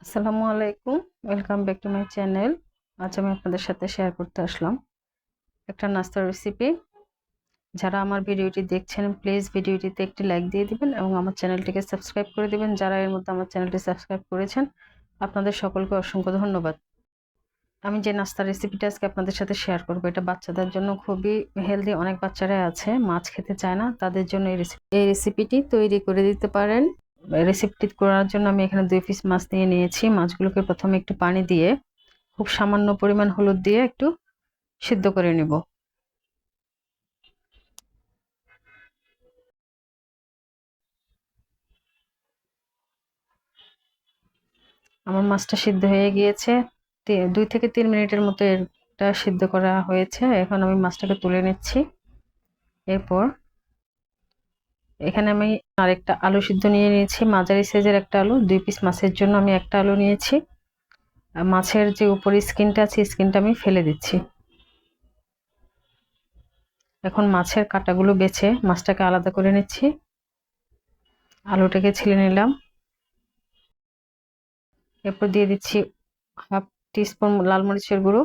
আসসালামু আলাইকুম, welcome back to my channel. আজ আমি আপনাদের সাথে শেয়ার করতে আসলাম একটা নাস্তার রেসিপি। যারা আমার ভিডিওটি দেখছেন প্লিজ ভিডিওটিতে একটি লাইক দিয়ে দিবেন এবং আমার চ্যানেলটিকে সাবস্ক্রাইব করে দিবেন। যারা এর মধ্যে আমার চ্যানেলটি সাবস্ক্রাইব করেছেন আপনাদের সকলকে অসংখ্য ধন্যবাদ। আমি যে নাস্তার রেসিপিটা আজকে আপনাদের সাথে শেয়ার করব এটা বাচ্চাদের জন্য খুবই হেলদি। অনেক বাচ্চারাই আছে মাছ খেতে চায় না, তাদের জন্য এই রেসিপিটি তৈরি করে দিতে পারেন। রেসিপিটি করার জন্য আমি এখানে 2 পিস মাছ নিয়ে নিয়েছি। মাছগুলোকে প্রথমে একটু পানি দিয়ে খুব সামান্য পরিমাণ হলুদ দিয়ে একটু সিদ্ধ করে নেব। আমার মাছটা সিদ্ধ হয়ে গিয়েছে, 2 থেকে 3 মিনিটের মতো এটা সিদ্ধ করা হয়েছে। এখন আমি মাছটাকে তুলে নিচ্ছি। এরপর এখানে আমি আরেকটা আলু সিদ্ধ নিয়ে নিয়েছি, মাঝারি সাইজের একটা আলু। 2 পিস মাছের জন্য আমি একটা আলু নিয়েছি। মাছের যে উপরে স্কিনটা আছে স্কিনটা আমি ফেলে দিচ্ছি। এখন মাছের কাঁটাগুলো বেছে মাছটাকে আলাদা করে নিচ্ছি। আলুটাকে ছিলে নিলাম। এরপর দিয়ে দিচ্ছি হাফ টিস্পুন লাল মরিচের গুঁড়ো,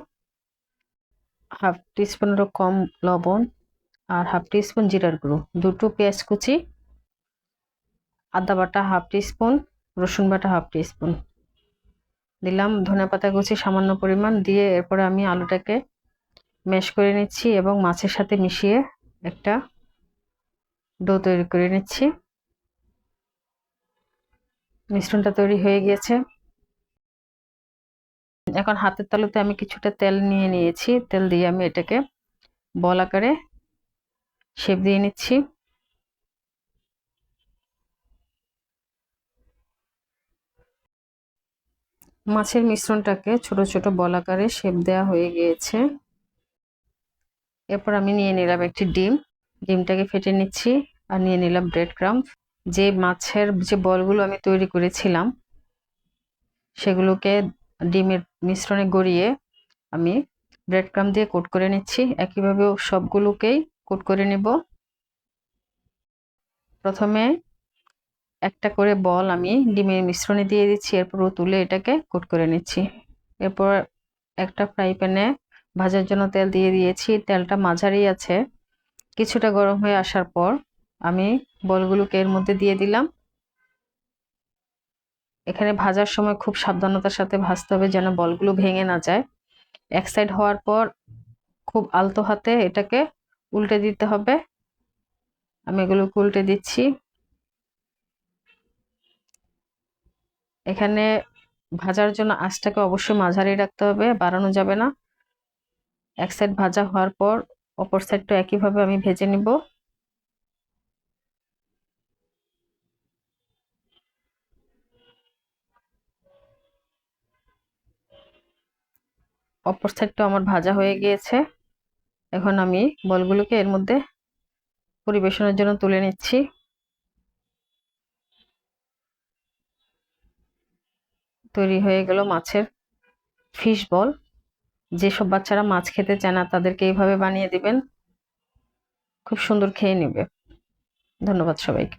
হাফ টিস্পুনেরও কম লবণ, আর হাফ টিস্পুন জিরার গুঁড়ো, দুটো পেঁয়াজ কুচি, আদা বাটা হাফ টিস্পুন, রসুন বাটা হাফ টিস্পুন দিলাম, ধনেপাতা কুচি সামান্য পরিমাণ দিয়ে এরপরে আমি আলুটাকে ম্যাশ করে নিচ্ছি এবং মাছের সাথে মিশিয়ে একটা ডো তৈরি করে নিচ্ছি। মিশ্রণটা তৈরি হয়ে গিয়েছে। এখন হাতের তালুতে আমি কিছুটা তেল নিয়ে নিয়েছি। তেল দিয়ে আমি এটাকে বল আকারে শেপ দিয়ে নিচ্ছি। মাছের মিশ্রণটাকে ছোট ছোট বল আকারে শেপ দেওয়া হয়ে গিয়েছে। এরপর আমি নিয়ে নিলাম একটি ডিমটাকে ফেটে নিচ্ছি আর নিয়ে নিলাম ব্রেড ক্রাম্ব। যে মাছের যে বলগুলো আমি তৈরি করেছিলাম সেগুলোকে ডিমের মিশ্রণে গড়িয়ে আমি ব্রেড ক্রাম্ব দিয়ে কোট করে নিচ্ছি। একইভাবে সবগুলোকেই কোট করে নেব। প্রথমে একটা করে বল আমি ডিমের মিশ্রণে দিয়ে দিচ্ছি, এরপর তুলে এটাকে কোট করে নিচ্ছি। এরপর একটা ফ্রাই প্যানে ভাজার জন্য তেল দিয়ে দিয়েছি। তেলটা মাঝারি আছে। কিছুটা গরম হয়ে আসার পর আমি বলগুলোকে এর মধ্যে দিয়ে দিলাম। এখানে ভাজার সময় খুব সাবধানতার সাথে ভাজতে হবে যেন বলগুলো ভেঙে না যায়। এক সাইড হওয়ার পর খুব আলতো হাতে এটাকে উল্টে দিতে হবে। আমি এগুলোকে উল্টে দিচ্ছি। এখানে ভাজার জন্য আঁচটাকে অবশ্যই মাঝারি রাখতে হবে, বাড়ানো যাবে না। এক সাইড ভাজা হওয়ার পর অপর সাইডটা একইভাবে আমি ভেজে নিব। অপর সাইডটা আমার ভাজা হয়ে গিয়েছে। এখন আমি বলগুলোকে এর মধ্যে পরিবেশনের জন্য তুলে নিচ্ছি। তৈরি হয়ে গেল মাছের ফিশ বল। যেসব বাচ্চারা মাছ খেতে চায় না তাদেরকে এইভাবে বানিয়ে দিবেন, খুব সুন্দর খেয়ে নেবে। ধন্যবাদ সবাইকে।